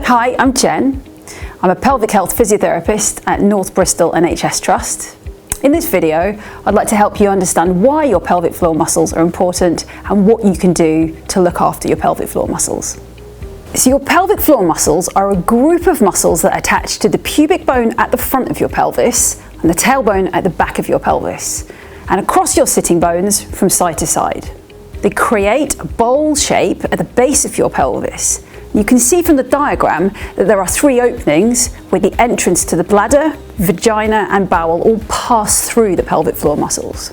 Hi, I'm Jen. I'm a pelvic health physiotherapist at North Bristol NHS Trust. In this video, I'd like to help you understand why your pelvic floor muscles are important and what you can do to look after your pelvic floor muscles. So your pelvic floor muscles are a group of muscles that attach to the pubic bone at the front of your pelvis and the tailbone at the back of your pelvis, and across your sitting bones from side to side. They create a bowl shape at the base of your pelvis. You can see from the diagram that there are three openings with the entrance to the bladder, vagina and bowel all pass through the pelvic floor muscles.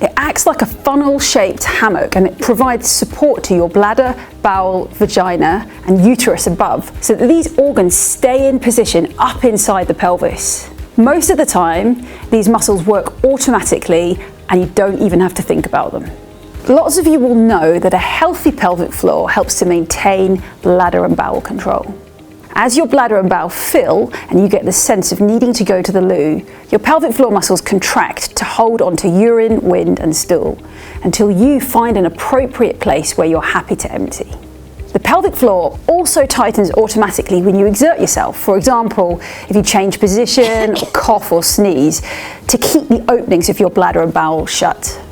It acts like a funnel-shaped hammock and it provides support to your bladder, bowel, vagina and uterus above so that these organs stay in position up inside the pelvis. Most of the time, these muscles work automatically and you don't even have to think about them. Lots of you will know that a healthy pelvic floor helps to maintain bladder and bowel control. As your bladder and bowel fill and you get the sense of needing to go to the loo, your pelvic floor muscles contract to hold onto urine, wind and stool until you find an appropriate place where you're happy to empty. The pelvic floor also tightens automatically when you exert yourself. For example, if you change position or cough or sneeze to keep the openings of your bladder and bowel shut.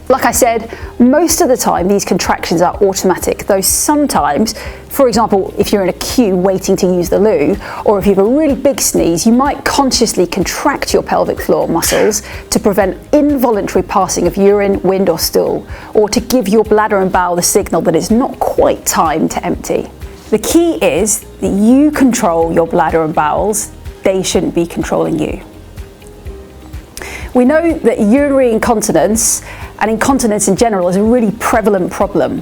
Like I said, most of the time these contractions are automatic, though sometimes, for example, if you're in a queue waiting to use the loo, or if you have a really big sneeze, you might consciously contract your pelvic floor muscles to prevent involuntary passing of urine, wind or stool, or to give your bladder and bowel the signal that it's not quite time to empty. The key is that you control your bladder and bowels, they shouldn't be controlling you. We know that urinary incontinence and incontinence in general is a really prevalent problem.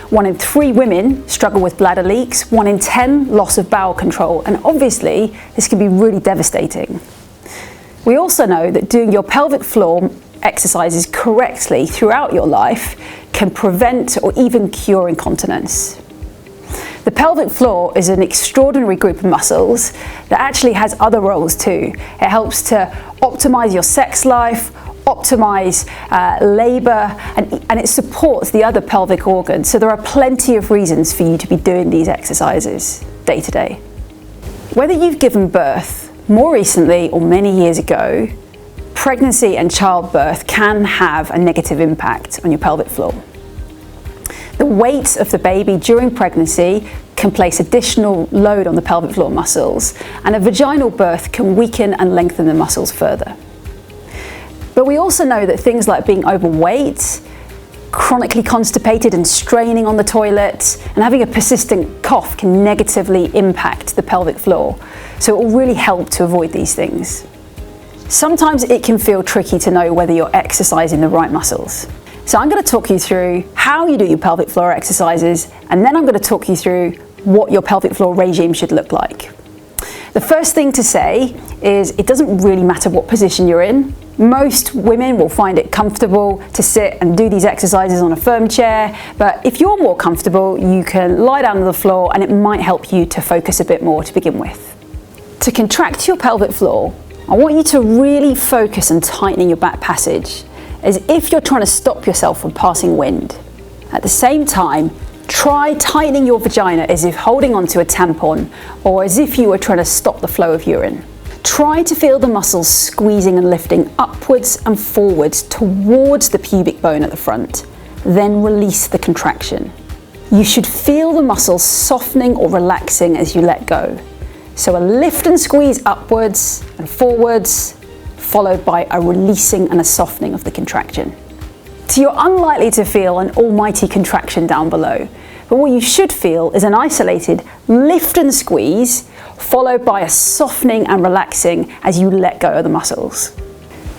1 in 3 women struggle with bladder leaks, 1 in 10 loss of bowel control, and obviously this can be really devastating. We also know that doing your pelvic floor exercises correctly throughout your life can prevent or even cure incontinence. The pelvic floor is an extraordinary group of muscles that actually has other roles too. It helps to optimize your sex life, optimize labor, and it supports the other pelvic organs. So there are plenty of reasons for you to be doing these exercises day to day. Whether you've given birth more recently or many years ago, pregnancy and childbirth can have a negative impact on your pelvic floor. The weight of the baby during pregnancy can place additional load on the pelvic floor muscles, and a vaginal birth can weaken and lengthen the muscles further. But we also know that things like being overweight, chronically constipated and straining on the toilet, and having a persistent cough can negatively impact the pelvic floor. So it will really help to avoid these things. Sometimes it can feel tricky to know whether you're exercising the right muscles. So I'm going to talk you through how you do your pelvic floor exercises, and then I'm going to talk you through what your pelvic floor regime should look like. The first thing to say is it doesn't really matter what position you're in. Most women will find it comfortable to sit and do these exercises on a firm chair, but if you're more comfortable, you can lie down on the floor and it might help you to focus a bit more to begin with. To contract your pelvic floor, I want you to really focus on tightening your back passage, as if you're trying to stop yourself from passing wind. At the same time, try tightening your vagina as if holding onto a tampon or as if you were trying to stop the flow of urine. Try to feel the muscles squeezing and lifting upwards and forwards towards the pubic bone at the front, then release the contraction. You should feel the muscles softening or relaxing as you let go. So a lift and squeeze upwards and forwards, followed by a releasing and a softening of the contraction. So you're unlikely to feel an almighty contraction down below, but what you should feel is an isolated lift and squeeze, followed by a softening and relaxing as you let go of the muscles.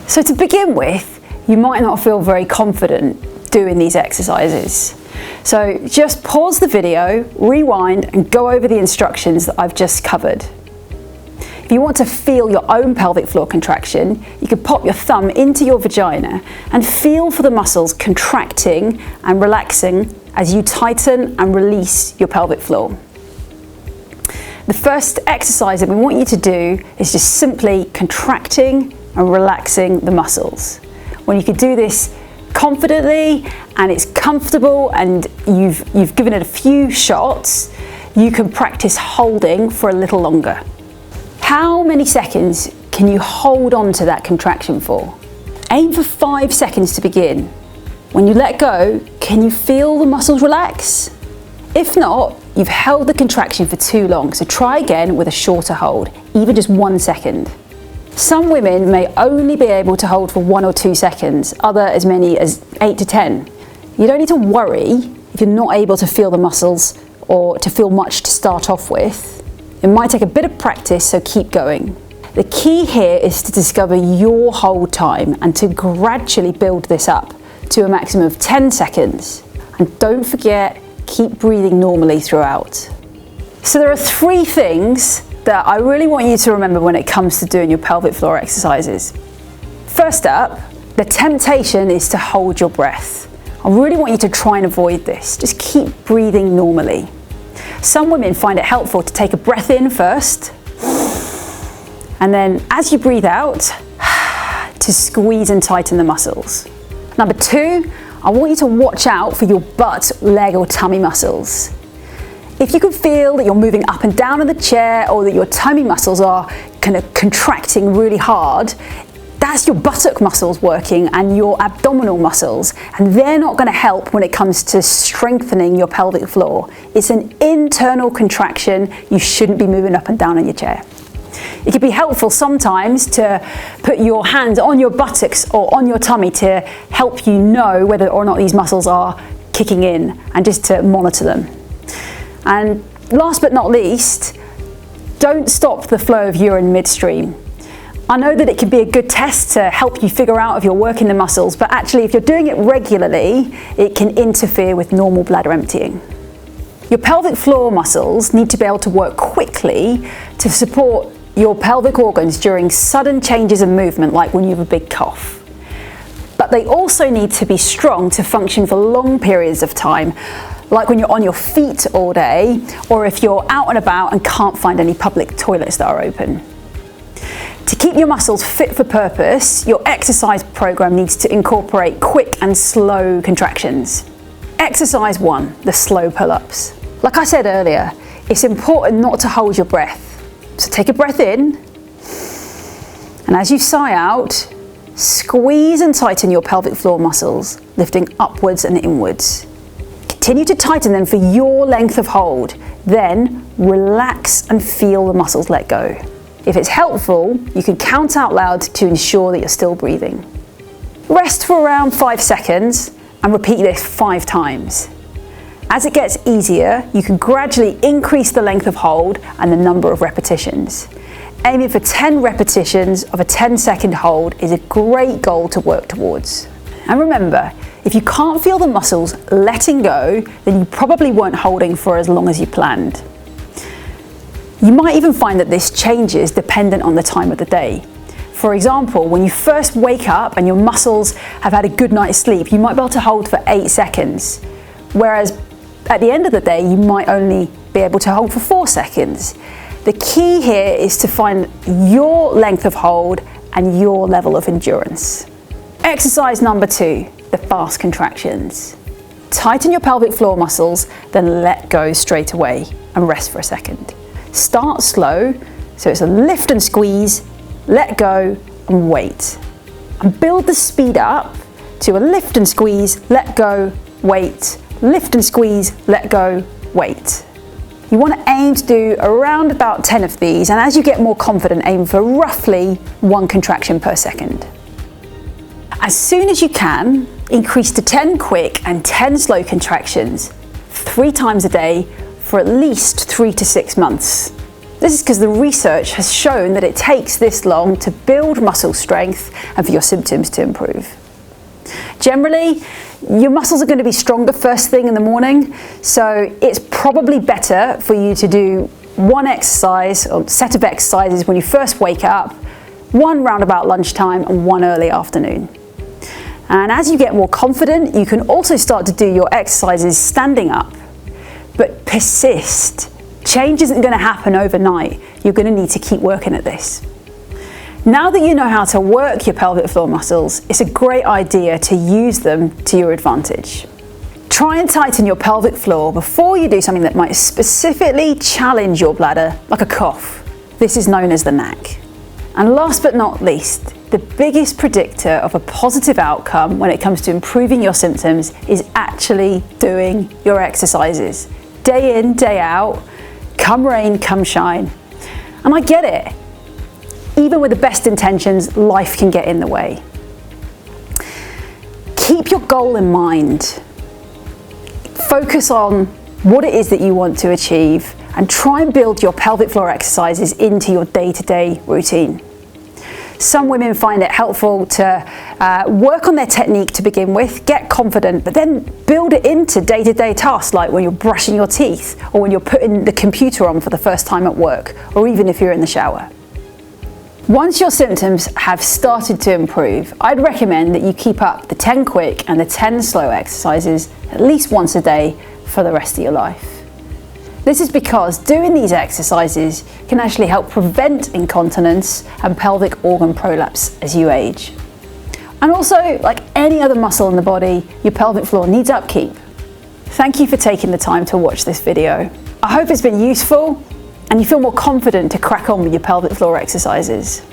So to begin with, you might not feel very confident doing these exercises. So just pause the video, rewind, and go over the instructions that I've just covered. If you want to feel your own pelvic floor contraction, you can pop your thumb into your vagina and feel for the muscles contracting and relaxing as you tighten and release your pelvic floor. The first exercise that we want you to do is just simply contracting and relaxing the muscles. When you can do this confidently and it's comfortable and you've given it a few shots, you can practice holding for a little longer. How many seconds can you hold on to that contraction for? Aim for 5 seconds to begin. When you let go, can you feel the muscles relax? If not, you've held the contraction for too long, so try again with a shorter hold, even just 1 second. Some women may only be able to hold for 1 or 2 seconds, other as many as 8 to 10. You don't need to worry if you're not able to feel the muscles or to feel much to start off with. It might take a bit of practice, so keep going. The key here is to discover your hold time and to gradually build this up to a maximum of 10 seconds. And don't forget, keep breathing normally throughout. So there are 3 things that I really want you to remember when it comes to doing your pelvic floor exercises. First up, the temptation is to hold your breath. I really want you to try and avoid this. Just keep breathing normally. Some women find it helpful to take a breath in first, and then as you breathe out, to squeeze and tighten the muscles. Number 2, I want you to watch out for your butt, leg or tummy muscles. If you can feel that you're moving up and down in the chair or that your tummy muscles are kind of contracting really hard, that's your buttock muscles working and your abdominal muscles, and they're not going to help when it comes to strengthening your pelvic floor. It's an internal contraction. You shouldn't be moving up and down in your chair. It can be helpful sometimes to put your hands on your buttocks or on your tummy to help you know whether or not these muscles are kicking in, and just to monitor them. And last but not least, don't stop the flow of urine midstream. I know that it can be a good test to help you figure out if you're working the muscles, but actually if you're doing it regularly, it can interfere with normal bladder emptying. Your pelvic floor muscles need to be able to work quickly to support your pelvic organs during sudden changes of movement, like when you have a big cough. But they also need to be strong to function for long periods of time, like when you're on your feet all day, or if you're out and about and can't find any public toilets that are open. To keep your muscles fit for purpose, your exercise program needs to incorporate quick and slow contractions. Exercise 1, the slow pull-ups. Like I said earlier, it's important not to hold your breath. So take a breath in, and as you sigh out, squeeze and tighten your pelvic floor muscles, lifting upwards and inwards. Continue to tighten them for your length of hold, then relax and feel the muscles let go. If it's helpful, you can count out loud to ensure that you're still breathing. Rest for around 5 seconds and repeat this 5 times. As it gets easier, you can gradually increase the length of hold and the number of repetitions. Aiming for 10 repetitions of a 10-second hold is a great goal to work towards. And remember, if you can't feel the muscles letting go, then you probably weren't holding for as long as you planned. You might even find that this changes dependent on the time of the day. For example, when you first wake up and your muscles have had a good night's sleep, you might be able to hold for 8 seconds, whereas at the end of the day, you might only be able to hold for 4 seconds. The key here is to find your length of hold and your level of endurance. Exercise number 2, the fast contractions. Tighten your pelvic floor muscles, then let go straight away and rest for a second. Start slow, so it's a lift and squeeze, let go and wait. And build the speed up to a lift and squeeze, let go, wait, lift and squeeze, let go, wait. You want to aim to do around about 10 of these, and as you get more confident, aim for roughly 1 contraction per second. As soon as you can, increase to 10 quick and 10 slow contractions 3 times a day for at least 3 to 6 months. This is because the research has shown that it takes this long to build muscle strength and for your symptoms to improve. Generally, your muscles are going to be stronger first thing in the morning, so it's probably better for you to do 1 exercise or set of exercises when you first wake up, 1 round about lunchtime and 1 early afternoon. And as you get more confident, you can also start to do your exercises standing up. But persist. Change isn't going to happen overnight. You're going to need to keep working at this. Now that you know how to work your pelvic floor muscles, it's a great idea to use them to your advantage. Try and tighten your pelvic floor before you do something that might specifically challenge your bladder, like a cough. This is known as the knack. And last but not least, the biggest predictor of a positive outcome when it comes to improving your symptoms is actually doing your exercises. Day in, day out, come rain, come shine. And I get it. Even with the best intentions, life can get in the way. Keep your goal in mind. Focus on what it is that you want to achieve and try and build your pelvic floor exercises into your day-to-day routine. Some women find it helpful to work on their technique to begin with, get confident, but then build it into day-to-day tasks like when you're brushing your teeth or when you're putting the computer on for the first time at work, or even if you're in the shower. Once your symptoms have started to improve, I'd recommend that you keep up the 10 quick and the 10 slow exercises at least once a day for the rest of your life. This is because doing these exercises can actually help prevent incontinence and pelvic organ prolapse as you age. And also, like any other muscle in the body, your pelvic floor needs upkeep. Thank you for taking the time to watch this video. I hope it's been useful and you feel more confident to crack on with your pelvic floor exercises.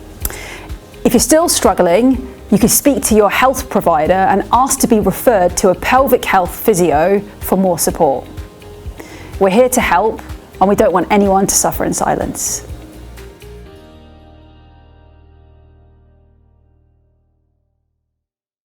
If you're still struggling, you can speak to your health provider and ask to be referred to a pelvic health physio for more support. We're here to help, and we don't want anyone to suffer in silence.